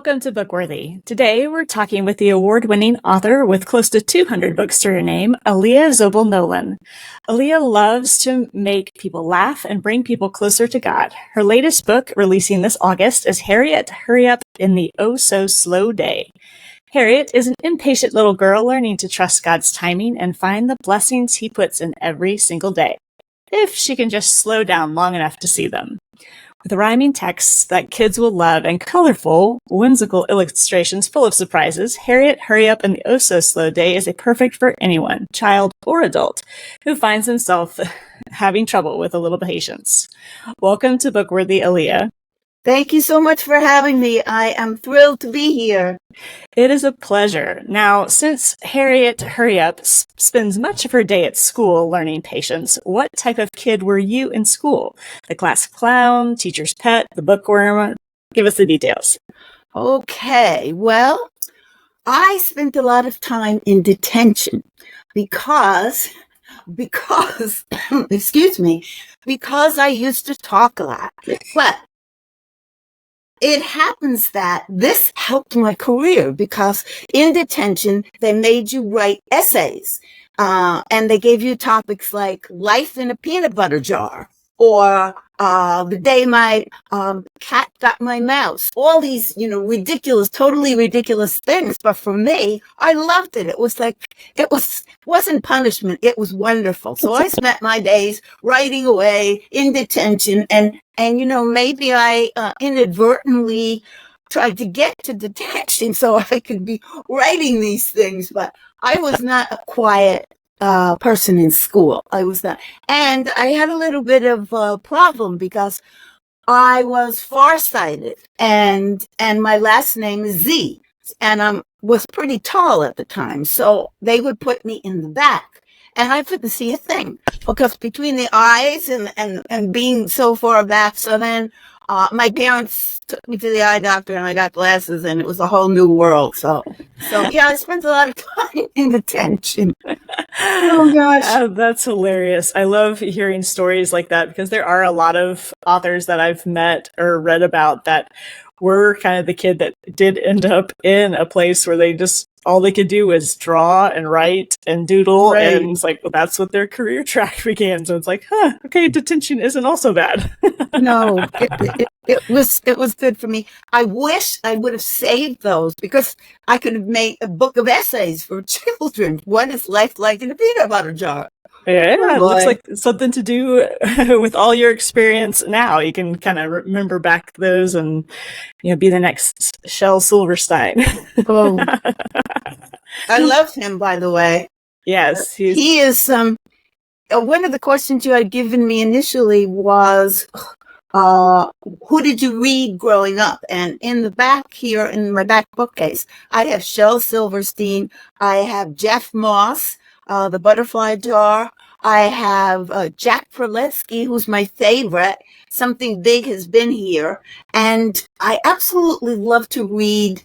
Welcome to BookWorthy. Today we're talking with the award-winning author with close to 200 books to her name, Allia Zobel Nolan. Aliyah loves to make people laugh and bring people closer to God. Her latest book, releasing this August, is Harriet, Hurry Up in the Oh-So-Slow Day. Harriet is an impatient little girl learning to trust God's timing and find the blessings he puts in every single day, if she can just slow down long enough to see them. With rhyming texts that kids will love and colorful, whimsical illustrations full of surprises, Harriet, Hurry Up in the Oh-So-Slow Day is a perfect for anyone, child or adult, who finds himself having trouble with a little patience. Welcome to BookWorthy, Aliyah. Thank you so much for having me. I am thrilled to be here. It is a pleasure. Now, since Harriet Hurry Up spends much of her day at school learning patience, what type of kid were you in school? The class clown, teacher's pet, the bookworm? Give us the details. Okay, well, I spent a lot of time in detention because excuse me, because I used to talk a lot. But it happens that this helped my career because in detention, they made you write essays. And they gave you topics like life in a peanut butter jar or the day my cat got my mouse. All these, ridiculous, totally ridiculous things. But for me, I loved it. It was like, wasn't punishment. It was wonderful. So I spent my days writing away in detention and maybe I inadvertently tried to get to detention so I could be writing these things, but I was not a quiet person in school. I was not. And I had a little bit of a problem because I was farsighted and my last name is Z and I was pretty tall at the time. So they would put me in the back and I couldn't see a thing because between the eyes and being so far back. So then my parents took me to the eye doctor and I got glasses and it was a whole new world. So yeah, I spent a lot of time in detention. Oh gosh. That's hilarious. I love hearing stories like that because there are a lot of authors that I've met or read about that were kind of the kid that did end up in a place where they just all they could do was draw and write and doodle. Right. And it's like, well, that's what their career track began. So it's like, okay, detention isn't also bad. No, it was good for me. I wish I would have saved those because I could have made a book of essays for children. What is life like in a peanut butter jar? Yeah, it looks like something to do with all your experience now. You can kind of remember back those and, be the next Shel Silverstein. Oh, I love him, by the way. Yes. He is, one of the questions you had given me initially was, who did you read growing up? And in the back here, in my back bookcase, I have Shel Silverstein. I have Jeff Moss. The Butterfly Jar. I have Jack Proletsky, who's my favorite. Something Big Has Been Here. And I absolutely love to read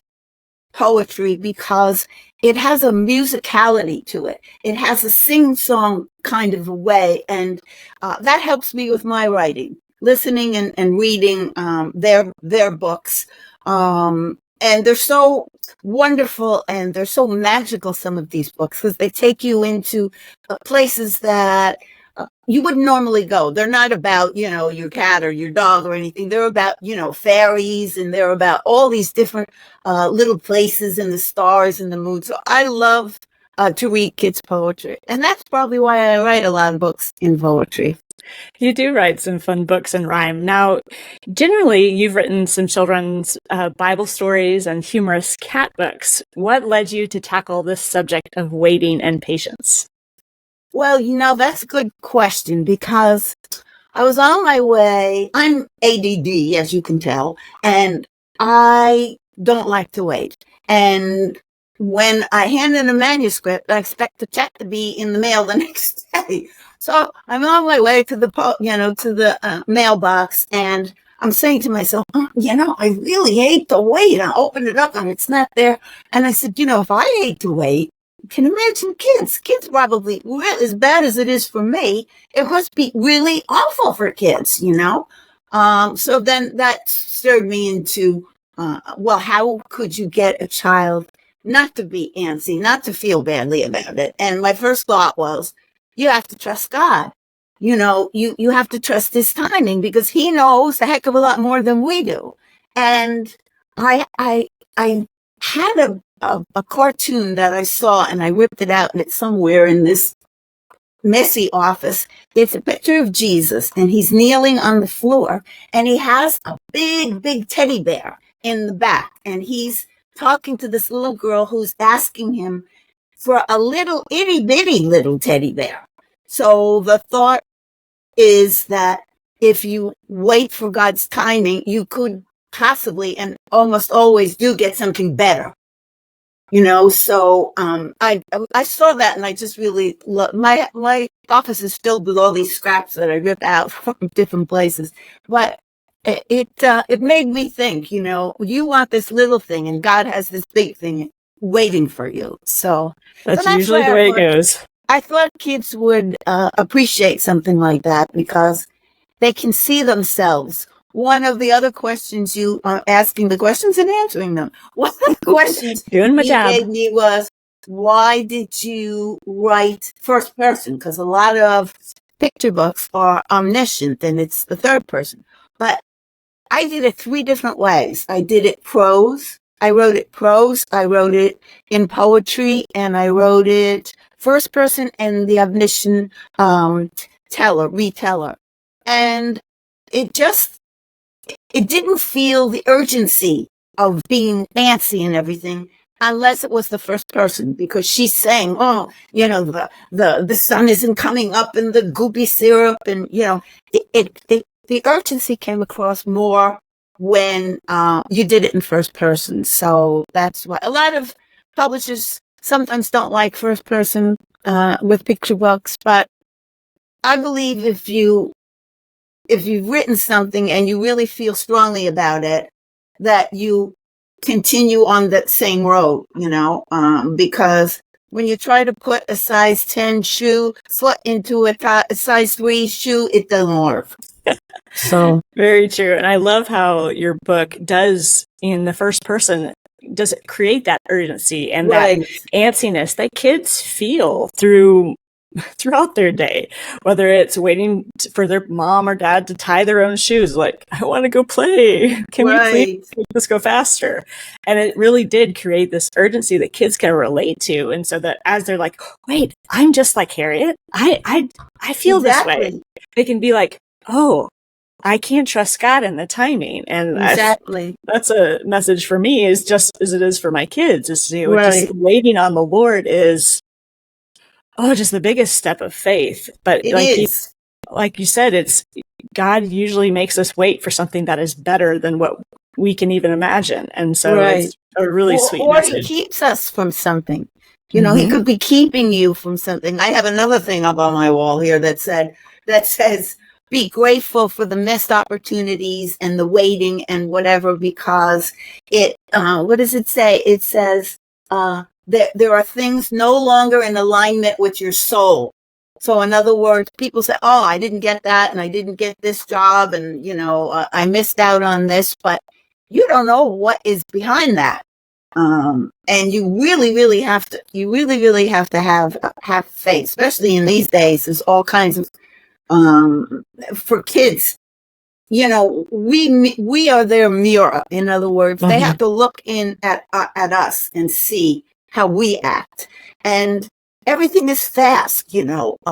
poetry because it has a musicality to it. It has a sing-song kind of a way. And that helps me with my writing, listening and reading their books. And they're so wonderful and they're so magical, some of these books, because they take you into places that you wouldn't normally go. They're not about, your cat or your dog or anything. They're about, fairies and they're about all these different little places and the stars and the moon. So I love to read kids' poetry. And that's probably why I write a lot of books in poetry. You do write some fun books and rhyme. Now, generally, you've written some children's Bible stories and humorous cat books. What led you to tackle this subject of waiting and patience? Well, that's a good question because I was on my way. I'm ADD, as you can tell, and I don't like to wait. And when I hand in a manuscript, I expect the check to be in the mail the next day. So I'm on my way to the mailbox, and I'm saying to myself, I really hate to wait. I open it up and it's not there. And I said, if I hate to wait, can imagine kids. Kids probably, as bad as it is for me, it must be really awful for kids, So then that stirred me into well, how could you get a child not to be antsy, not to feel badly about it? And my first thought was, you have to trust God. You have to trust his timing, because he knows a heck of a lot more than we do. And I had a cartoon that I saw, and I ripped it out, and it's somewhere in this messy office. It's a picture of Jesus, and he's kneeling on the floor, and he has a big teddy bear in the back, and he's talking to this little girl who's asking him for a little itty bitty little teddy bear. So the thought is that if you wait for God's timing, you could possibly, and almost always do, get something better. So I saw that, and I just really love my office is filled with all these scraps that I rip out from different places. But it made me think, you want this little thing, and God has this big thing waiting for you. So that's usually the way it goes. I thought kids would appreciate something like that, because they can see themselves. One of the other questions, you are asking the questions and answering them. One of the questions doing my job gave me was, why did you write first person? Because a lot of picture books are omniscient, and it's the third person. But I did it 3 different ways. I did it prose. I wrote it prose. I wrote it in poetry, and I wrote it first person and the omniscient reteller. And it didn't feel the urgency of being fancy and everything, unless it was the first person, because she's saying, the sun isn't coming up in the goopy syrup. And, the urgency came across more when you did it in first person. So that's why a lot of publishers sometimes don't like first person with picture books. But I believe if you've written something and you really feel strongly about it, that you continue on that same road, because when you try to put a size 10 shoe foot into a size 3 shoe, it doesn't work. So very true. And I love how your book does, in the first person, does it create that urgency and that antsiness that kids feel throughout their day, whether it's waiting for their mom or dad to tie their own shoes, like, I want to go play, can we please just go faster? And it really did create this urgency that kids can relate to. And so that as they're like, wait, I'm just like Harriet, I feel this way, they can be like, oh, I can't trust God in the timing. And that's a message for me, is just as it is for my kids, is just waiting on the Lord is just the biggest step of faith. But like you said, it's God usually makes us wait for something that is better than what we can even imagine. And so it's a really sweet message. Or he keeps us from something. He could be keeping you from something. I have another thing up on my wall here that says, be grateful for the missed opportunities and the waiting and whatever, because what does it say? It says, there are things no longer in alignment with your soul. So in other words, people say, oh, I didn't get that, and I didn't get this job, and, I missed out on this, but you don't know what is behind that. And you really have to have faith, especially in these days. There's all kinds of, for kids, we are their mirror. In other words, they have to look in at us and see how we act. And everything is fast,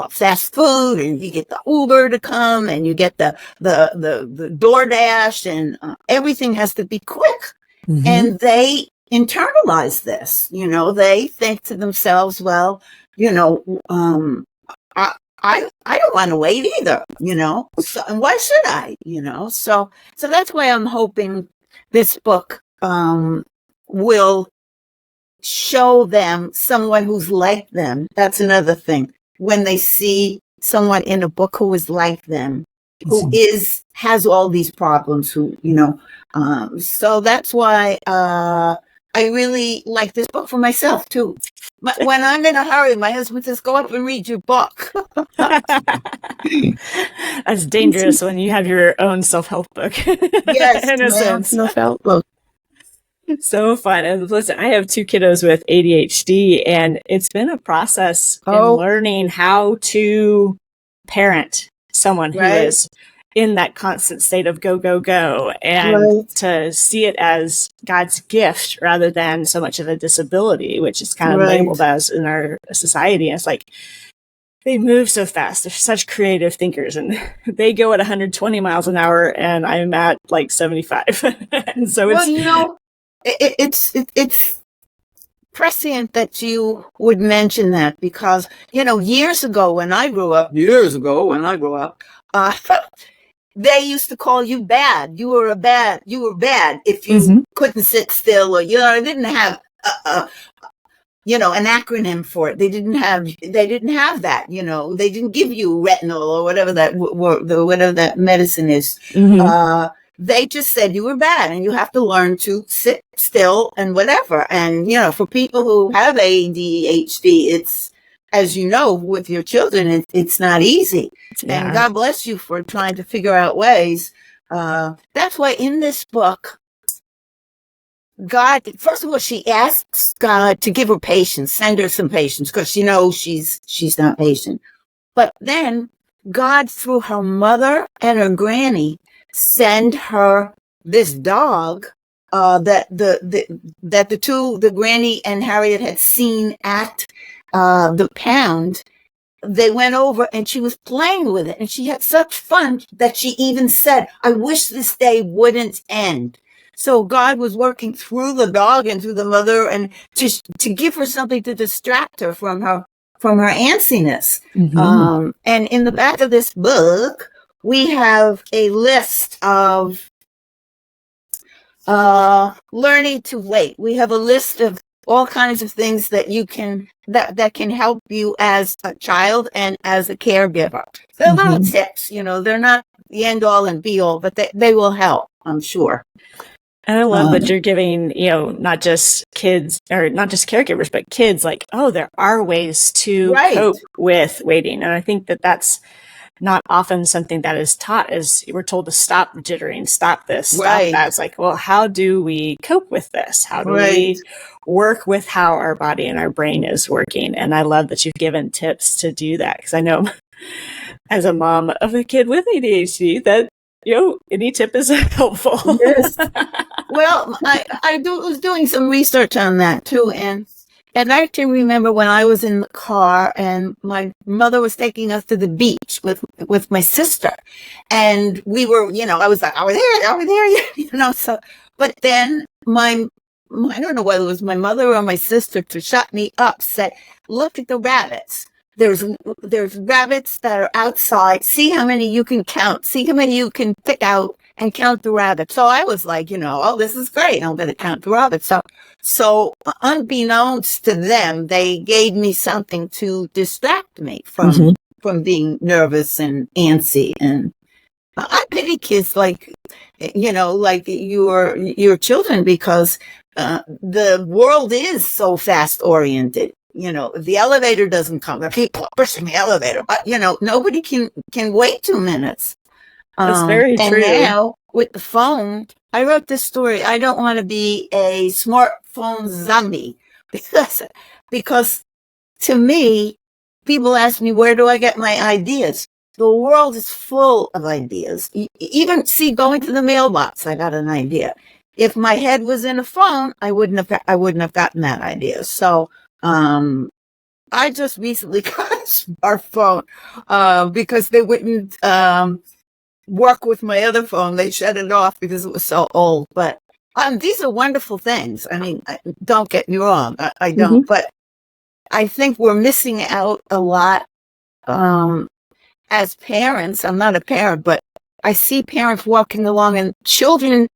fast food, and you get the Uber to come, and you get the DoorDash, and everything has to be quick. And they internalize this, they think to themselves, well, I don't want to wait either, so, and why should I, so that's why I'm hoping this book will show them someone who's like them. That's another thing. When they see someone in a book who is like them, who has all these problems, so that's why I really like this book for myself too. When I'm in a hurry, my husband says, go up and read your book. That's dangerous when you have your own self-help book. Yes, self-help book. So fun. And listen, I have two kiddos with ADHD, and it's been a process in learning how to parent someone who is in that constant state of go, go, go, and to see it as God's gift rather than so much of a disability, which is kind of labeled as in our society. And it's like, they move so fast. They're such creative thinkers, and they go at 120 miles an hour, and I'm at like 75. And so it's prescient that you would mention that, because, years ago when I grew up, they used to call you bad. You were bad if you couldn't sit still, or, didn't have an acronym for it. They didn't have that, they didn't give you retinol or whatever that medicine is. They just said you were bad and you have to learn to sit still and whatever. And, for people who have ADHD, it's, as you know, with your children, it's not easy. Yeah. And God bless you for trying to figure out ways. That's why in this book, God, first of all, she asks God to give her patience, send her some patience, because she knows she's not patient. But then God, through her mother and her granny, send her this dog that the granny and Harriet had seen at the pound. They went over and she was playing with it, and she had such fun that she even said, "I wish this day wouldn't end." So God was working through the dog and through the mother, and just to give her something to distract her from her antsiness. And in the back of this book, we have a list of learning to wait. We have a list of all kinds of things that you can that can help you as a child and as a caregiver. They're little tips, they're not the end all and be all, but they will help, I'm sure. And I love that you're giving, not just kids or not just caregivers, but kids like, there are ways to cope with waiting. And I think that that's not often something that is taught, as we're told to stop jittering, stop this, stop that. It's like, well, how do we cope with this? How do we work with how our body and our brain is working? And I love that you've given tips to do that, because I know as a mom of a kid with ADHD that, any tip is helpful. Yes. Well, I was doing some research on that too, and I can remember when I was in the car and my mother was taking us to the beach with my sister, and we were, I was like, over there, so, but then I don't know whether it was my mother or my sister to shut me up, said, "Look at the rabbits. There's rabbits that are outside. See how many you can count. See how many you can pick out and count the rabbits." So I was like, this is great. I'm going to count the rabbits. So unbeknownst to them, they gave me something to distract me from being nervous and antsy. And I pity kids like your children, because the world is so fast oriented. If the elevator doesn't come, the people are pushing the elevator, but nobody can wait 2 minutes. That's very true. And now with the phone, I wrote this story. I don't want to be a smartphone zombie, because to me, people ask me, where do I get my ideas? The world is full of ideas. Even going to the mailbox, I got an idea. If my head was in a phone, I wouldn't have gotten that idea. So, I just recently got a smartphone, because they wouldn't, work with my other phone. They shut it off because it was so old. But, these are wonderful things. I mean, don't get me wrong. I don't, but I think we're missing out a lot, as parents. I'm not a parent, but I see parents walking along and children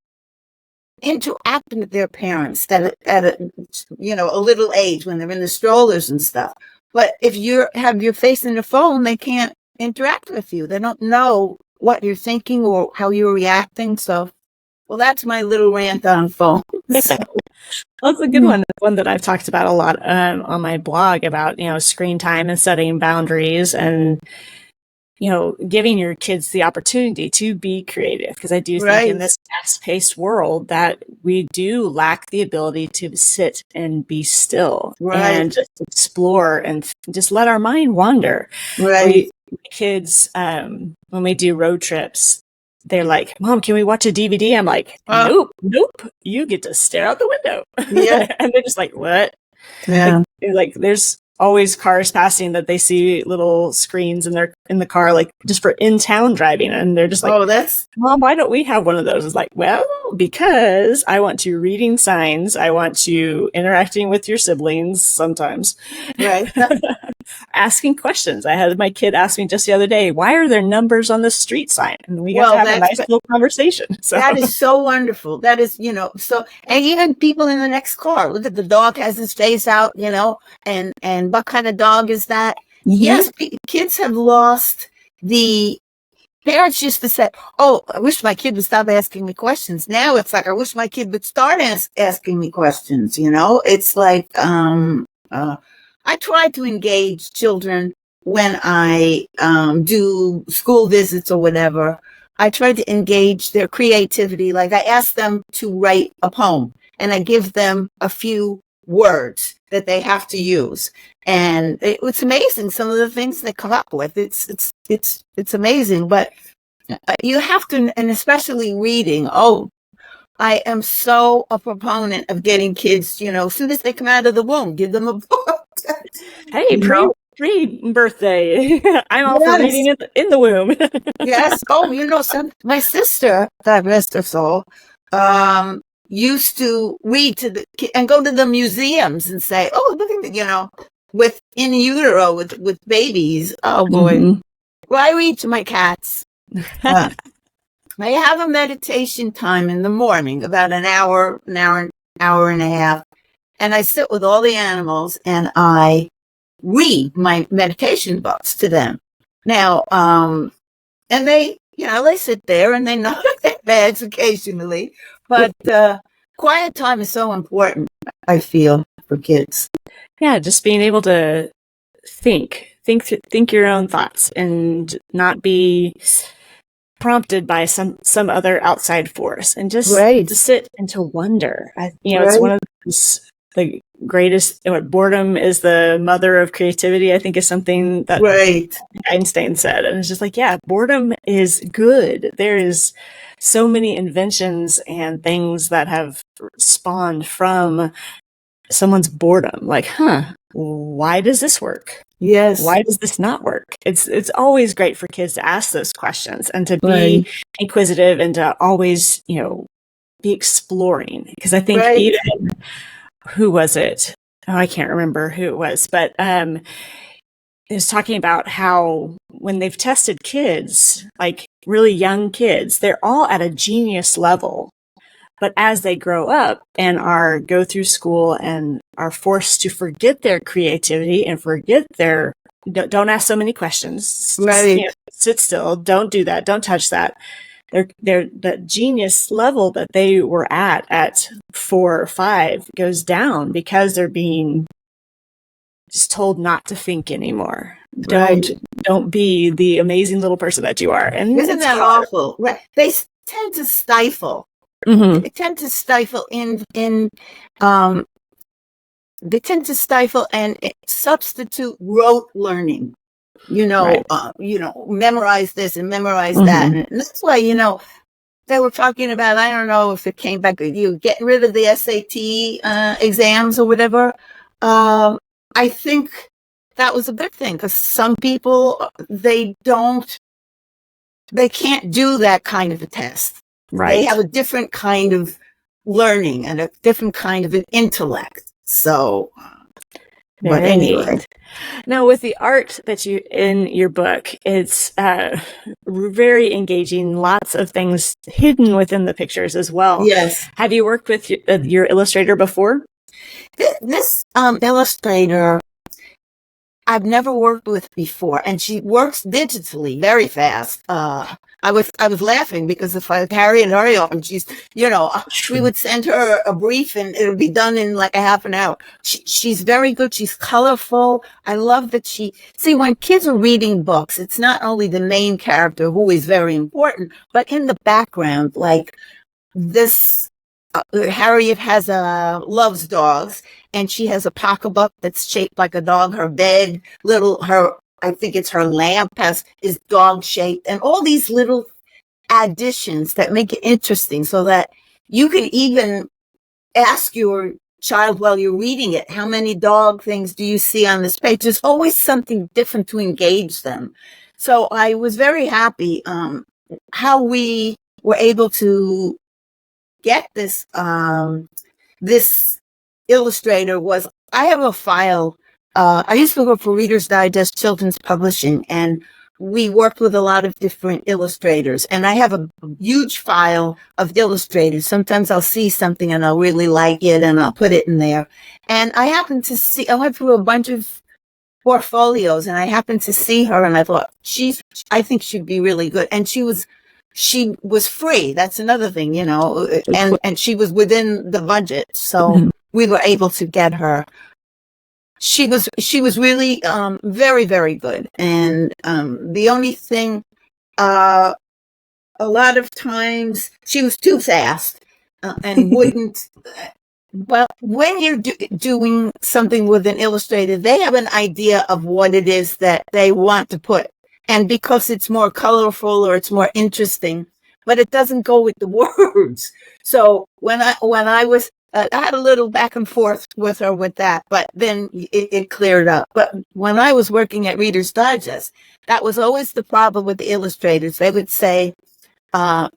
interacting with their parents at a little age when they're in the strollers and stuff. But if you have your face in the phone, they can't interact with you. They don't know what you're thinking or how you're reacting. So, well, that's my little rant on phone. So. Well, it's a good one. It's one that I've talked about a lot on my blog about, screen time and setting boundaries. And, giving your kids the opportunity to be creative. Because I do think in this fast-paced world that we do lack the ability to sit and be still and just explore and just let our mind wander. Kids, when we do road trips, they're like, Mom, can we watch a DVD? I'm like, nope. You get to stare out the window. And they're just like, what? Like there's always cars passing that they see little screens in the car, like just for in-town driving. And they're just like, Mom, why don't we have one of those? It's like, well, because I want you reading signs. I want you interacting with your siblings sometimes. Asking questions. I had my kid ask me just the other day, why are there numbers on the street sign? And we got to have a nice little conversation. So that is so wonderful. That is, and even people in the next car, look at the dog has his face out, and what kind of dog is that? Yes, kids have lost the parents used to say, oh, I wish my kid would stop asking me questions. Now it's like, I wish my kid would start asking me questions. It's like, I try to engage children when I do school visits or whatever. I try to engage their creativity. Like I ask them to write a poem and I give them a few words that they have to use. And it's amazing some of the things they come up with. It's amazing, but you have to, and especially reading. Oh, I am so a proponent of getting kids, as soon as they come out of the womb, give them a book. Hey, pre-birthday. I'm all for reading in the womb. Yes. Oh, my sister, God rest her soul, used to read and go to the museums and say, oh, look at with in utero with babies. Oh boy. Well, I read to my cats. I have a meditation time in the morning, about an hour and a half. And I sit with all the animals and I read my meditation books to them. Now, and they sit there and they nod their heads occasionally, but quiet time is so important, I feel, for kids. Yeah, just being able to think your own thoughts and not be prompted by some other outside force, and just to sit and to wonder. It's one of the greatest. Boredom is the mother of creativity, I think, is something that Einstein said. And it's just like, yeah, boredom is good. There is so many inventions and things that have spawned from someone's boredom. Like, why does this work? Yes. Why does this not work? It's always great for kids to ask those questions and to be inquisitive and to always, be exploring. Because I think even, who was it? Oh, I can't remember who it was, but it was talking about how when they've tested kids, like really young kids, they're all at a genius level. But as they grow up and go through school and are forced to forget their creativity and forget don't ask so many questions, sit still, don't do that, don't touch that. The genius level that they were at 4 or 5 goes down because they're being just told not to think anymore. Don't be the amazing little person that you are. And isn't that awful? Right. They tend to stifle. They tend to stifle they tend to stifle and substitute rote learning. Memorize this and memorize that. And that's why, they were talking about, I don't know if it came back with you, getting rid of the SAT exams or whatever. I think that was a big thing because some people, they can't do that kind of a test. They have a different kind of learning and a different kind of an intellect. So, but anyway. Now, with the art that in your book, it's very engaging. Lots of things hidden within the pictures as well. Yes. Have you worked with your illustrator before? This illustrator, I've never worked with before, and she works digitally very fast. I was laughing because if I carry an Oreo and she's, we would send her a brief and it would be done in like a half an hour. She's very good. She's colorful. I love that see, when kids are reading books, it's not only the main character who is very important, but in the background, like this, Harriet loves dogs, and she has a pocketbook that's shaped like a dog. Her bed, I think it's her lamp is dog shaped, and all these little additions that make it interesting so that you can even ask your child while you're reading it, how many dog things do you see on this page? There's always something different to engage them. So I was very happy how we were able to get this this illustrator. I have a file. I used to work for Reader's Digest Children's Publishing, and we worked with a lot of different illustrators, and I have a huge file of illustrators. Sometimes I'll see something and I'll really like it and I'll put it in there. And I went through a bunch of portfolios, and I happened to see her, and I thought, I think she'd be really good. And she was free. That's another thing, and she was within the budget. So we were able to get her. She was really, very, very good. And, the only thing, a lot of times she was too fast, and wouldn't, well, when you're doing something with an illustrator, they have an idea of what it is that they want to put. And because it's more colorful or it's more interesting, but it doesn't go with the words. So when I was, I had a little back and forth with her with that, but then it cleared up. But when I was working at Reader's Digest, that was always the problem with the illustrators. They would say,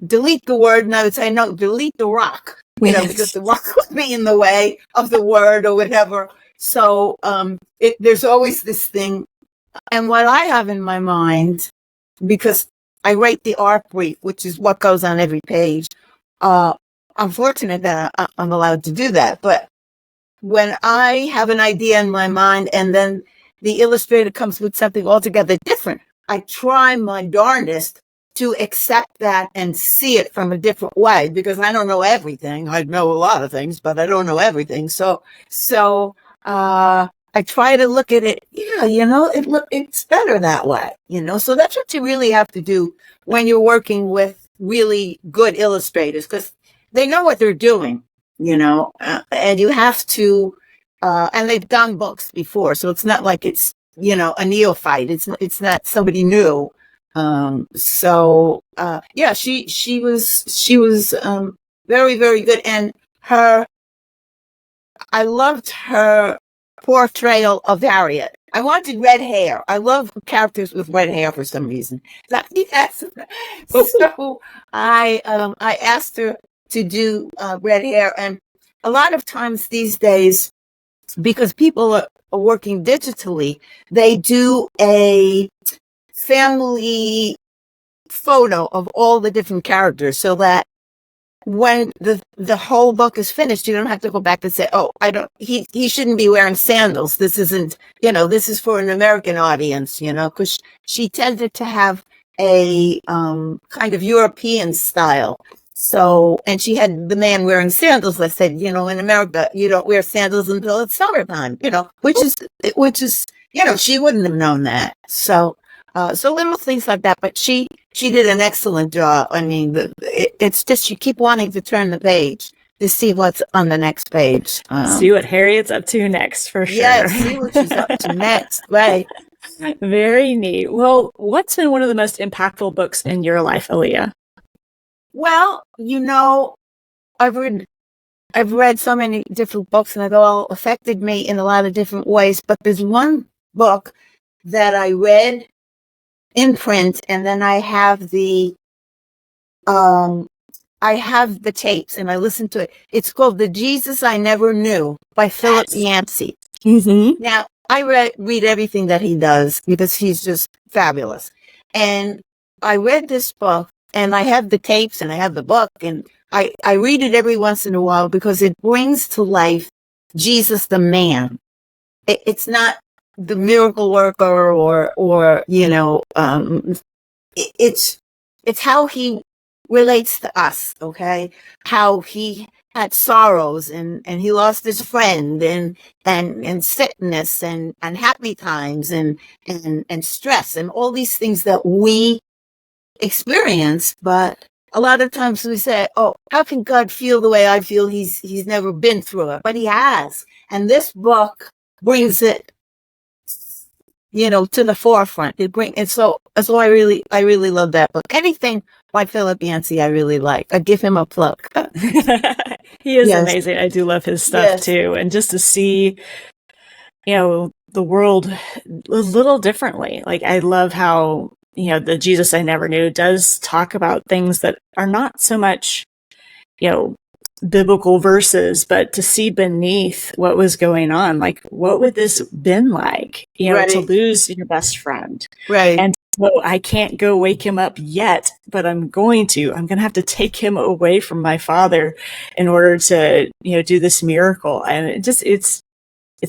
delete the word, and I would say, no, delete the rock, because the rock would be in the way of the word or whatever. So there's always this thing. And what I have in my mind, because I write the art brief, which is what goes on every page, I'm fortunate that I'm allowed to do that. But when I have an idea in my mind and then the illustrator comes with something altogether different, I try my darndest to accept that and see it from a different way, because I don't know everything. I know a lot of things, but I don't know everything. So I try to look at it. Yeah, it's better that way. So that's what you really have to do when you're working with really good illustrators, because they know what they're doing. And you have to. And they've done books before, so it's not like it's a neophyte. It's not somebody new. Yeah, she was very, very good, and I loved her portrayal of Harriet. I wanted red hair. I love characters with red hair for some reason. Yes. So I asked her to do red hair, and a lot of times these days, because people are working digitally, they do a family photo of all the different characters, so that when the whole book is finished, you don't have to go back and say, oh, he shouldn't be wearing sandals. This isn't, this is for an American audience, because she tended to have a kind of European style. So, and she had the man wearing sandals. I said, in America, you don't wear sandals until it's summertime, which is, she wouldn't have known that. So little things like that, but she did an excellent job. I mean, it's just, you keep wanting to turn the page to see what's on the next page. See what Harriet's up to next, for sure. Yeah, see what she's up to next, right. Very neat. Well, what's been one of the most impactful books in your life, Aliyah? Well, I've read so many different books, and they've all affected me in a lot of different ways, but there's one book that I read in print, and then I have the tapes, and I listened to it. It's called The Jesus I Never Knew by Philip Yancey. Mm-hmm. Now, I read everything that he does because he's just fabulous. And I read this book, and I have the tapes, and I have the book, and I read it every once in a while because it brings to life Jesus the man. It's not the miracle worker, or it's how he relates to us. Okay, how he had sorrows, and he lost his friend, and sickness, and happy times, and stress, and all these things that we experience. But a lot of times we say, oh, how can God feel the way I feel? He's never been through it, but he has. And this book brings it, to the forefront. And so I really love that book. Anything by Philip Yancey I really like. I give him a plug. He is Yes. amazing. I do love his stuff too. And just to see, the world a little differently. Like, I love how, the Jesus I Never Knew does talk about things that are not so much, biblical verses, but to see beneath what was going on, like, what would this been like, Right. to lose your best friend. Right. And so I can't go wake him up yet, but I'm going to have to take him away from my father in order to, do this miracle. And it's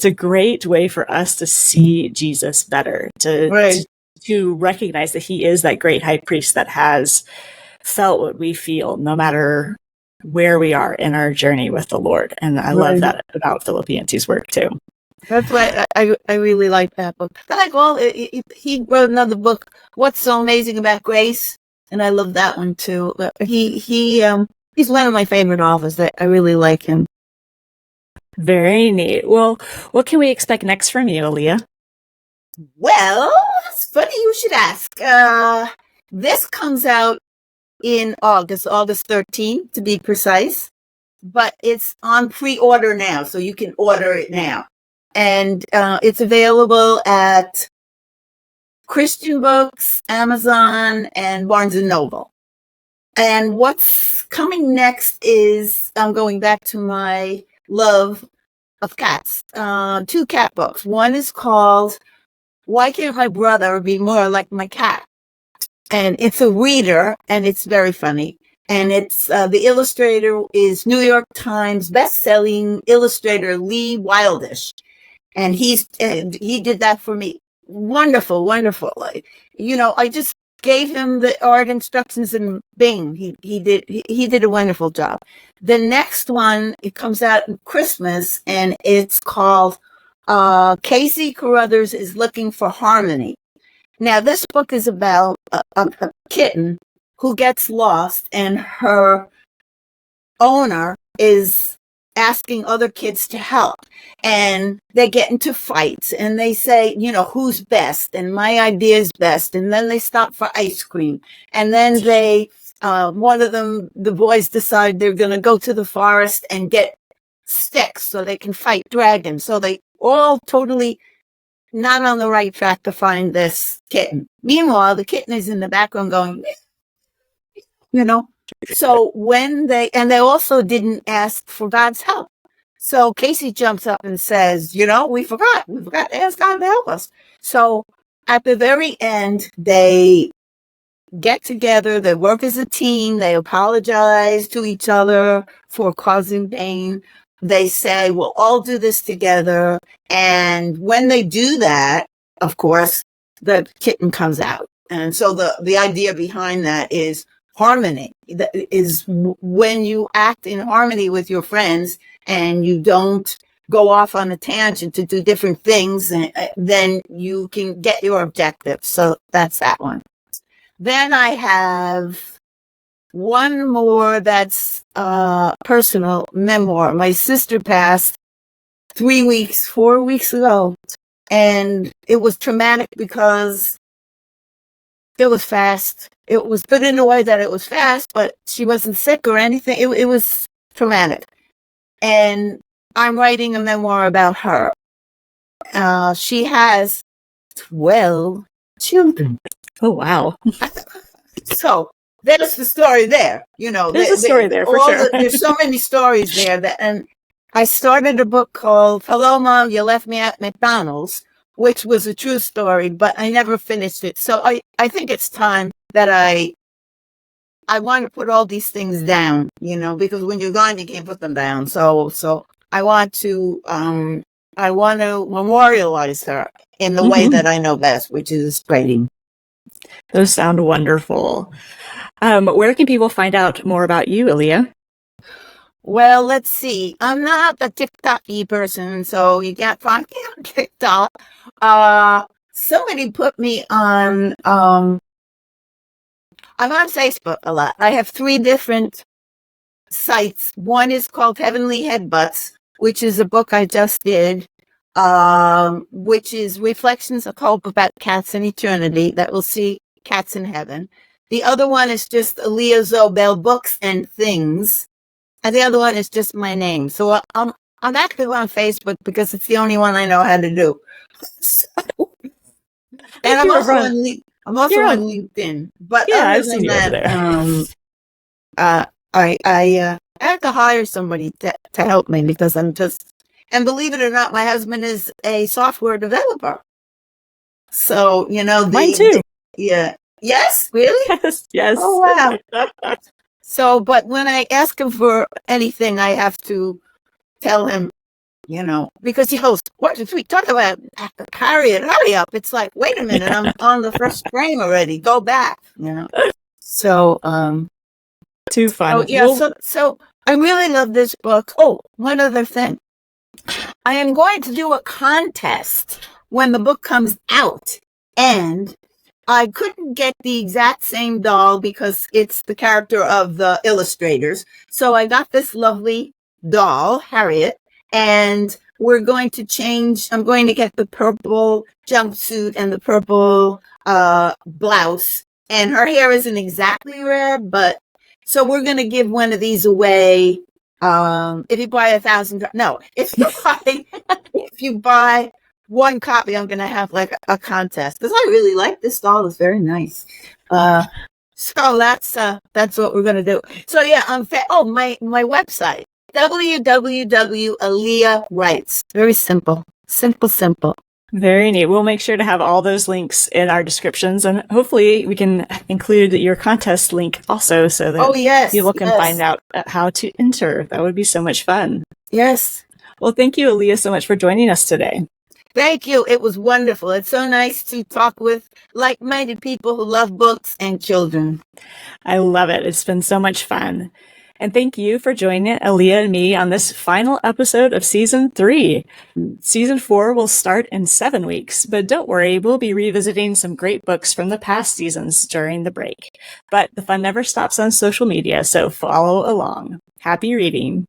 a great way for us to see Jesus better, to recognize that he is that great high priest that has felt what we feel, no matter where we are in our journey with the Lord. And I love that about Philip Yancey's work too. That's why I really like that book. I like he wrote another book, What's So Amazing About Grace? And I love that one too. He's one of my favorite authors. I really like him. Very neat. Well, what can we expect next from you, Aliyah? Well, it's funny you should ask. This comes out in August 13th to be precise, but it's on pre-order now, so you can order it now. And it's available at Christian Books, Amazon, and Barnes & Noble. And what's coming next is I'm going back to my love of cats. 2 cat books. One is called Why Can't My Brother Be More Like My Cat? And it's a reader, and it's very funny. And it's the illustrator is New York Times best-selling illustrator Lee Wildish. And he did that for me. Wonderful, wonderful. I just gave him the art instructions in Bing. He did a wonderful job. The next one, it comes out in Christmas, and it's called Casey Carruthers is Looking for Harmony. Now, this book is about a kitten who gets lost, and her owner is asking other kids to help, and they get into fights, and they say, who's best, and my idea is best, and then they stop for ice cream, and then one of them, the boys, decide they're going to go to the forest and get sticks so they can fight dragons. So they all totally not on the right track to find this kitten. Meanwhile, the kitten is in the background going, So they also didn't ask for God's help. So Casey jumps up and says, we forgot to ask God to help us. So at the very end, they get together, they work as a team, they apologize to each other for causing pain. They say, we'll all do this together. And when they do that, of course, the kitten comes out. And so the idea behind that is harmony. That is when you act in harmony with your friends and you don't go off on a tangent to do different things, then you can get your objective. So that's that one. Then I have one more that's personal memoir. My sister passed 4 weeks ago. And it was traumatic because it was fast. It was good in a way that it was fast, but she wasn't sick or anything. It was traumatic. And I'm writing a memoir about her. She has 12 children. Oh, wow. So there's the story there. There's a story there for sure. There's so many stories there and I started a book called Hello, Mom, You Left Me at McDonald's, which was a true story, but I never finished it. So I think it's time that I want to put all these things down, because when you're gone, you can't put them down. So I want to I want to memorialize her in the way that I know best, which is writing. Those sound wonderful. Where can people find out more about you, Aliyah? Well, let's see. I'm not a TikTok-y person, so you can't find me on TikTok. Somebody put me on, I'm on Facebook a lot. I have 3 different sites. One is called Heavenly Headbutts, which is a book I just did, which is Reflections of Hope about Cats in Eternity that will see cats in heaven. The other one is just Allia Zobel Books and Things. And the other one is just my name. So I'm active on Facebook because it's the only one I know how to do. So, and I'm also on LinkedIn. But Yeah, other I've seen than you over that, I have to hire somebody to help me because I'm just, and believe it or not, my husband is a software developer. So, mine too. Yeah. Yes, really? Yes. Oh, wow. So, but when I ask him for anything, I have to tell him, because he goes, what did we talk about? Harriet, hurry up. It's like, wait a minute, I'm on the first frame already. Go back, So, too fun. So I really love this book. Oh, one other thing. I am going to do a contest when the book comes out, and I couldn't get the exact same doll because it's the character of the illustrators. So I got this lovely doll, Harriet, and we're going to change. I'm going to get the purple jumpsuit and the purple blouse. And her hair isn't exactly red, but so we're going to give one of these away. If you buy if you buy one copy, I'm going to have like a contest because I really like this doll. It's very nice. So that's what we're going to do. So yeah, my website, www.Aliyah Writes. Very simple. Simple. Very neat. We'll make sure to have all those links in our descriptions, and hopefully we can include your contest link also so that people can find out how to enter. That would be so much fun. Yes. Well, thank you, Aliyah, so much for joining us today. Thank you. It was wonderful. It's so nice to talk with like-minded people who love books and children. I love it. It's been so much fun. And thank you for joining Aliyah and me on this final episode of Season 3. Season 4 will start in 7 weeks, but don't worry, we'll be revisiting some great books from the past seasons during the break. But the fun never stops on social media, so follow along. Happy reading.